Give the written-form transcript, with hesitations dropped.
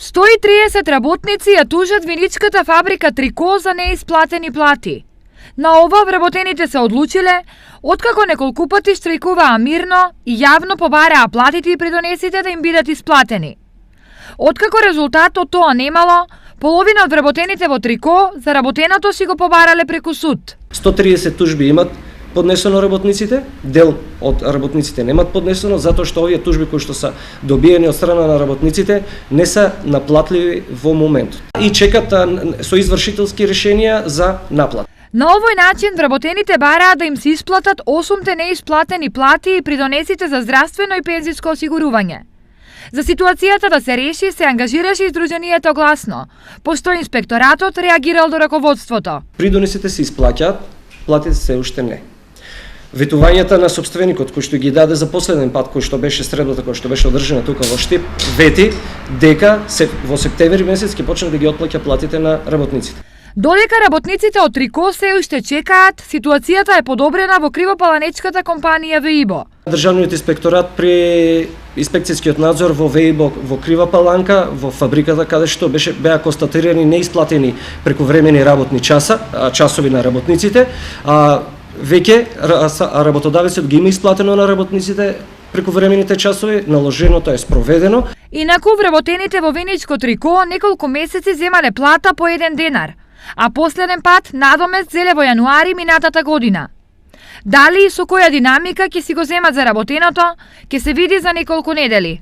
130 работници ја тужат виничката фабрика Трико за неисплатени плати. На ова вработените се одлучиле, откако неколку пати штрајкуваа мирно и јавно побараа платите и придонесите да им бидат исплатени. Откако резултат од тоа немало, половина од вработените во Трико заработеното си го побарале преку суд. 130 тужби имат поднесено работниците, дел од работниците немат поднесено, затоа што овие тужби кои што се добиени од страна на работниците не се наплатливи во моментот и чекат со извршителски решенија за наплат. На овој начин вработените бараат да им се исплатат 8 неисплатени плати и придонесите за здравствено и пензиско осигурување. За ситуацијата да се реши се ангажираше издруженијето Гласно, пошто инспекторатот реагирал до раководството. Придонесите се исплаќаат, платите се уште не. Ветувањата на сопственикот кој што ги даде за последен пат, кој што беше средбата кој што беше одржана тука во Штип, вети дека во септември месец ќе почне да ги отплаќа платите на работниците. Додека работниците од Трико се уште чекаат, ситуацијата е подобрена во кривопаланечката компанија ВИБО. Државниот инспекторат при инспекцијскиот надзор во ВИБО во Крива Паланка, во фабриката каде што беа констатирани неисплатени прековремени работни часови на работниците, веќе работодавецот ги има исплатено на работниците прековремените часови, наложеното е спроведено. Инаку вработените во Виничко Трико неколку месеци земале плата по 1 денар, а последен пат надомест зеле во јануари минатата година. Дали и со која динамика ќе си го земат заработеното, ќе се види за неколку недели.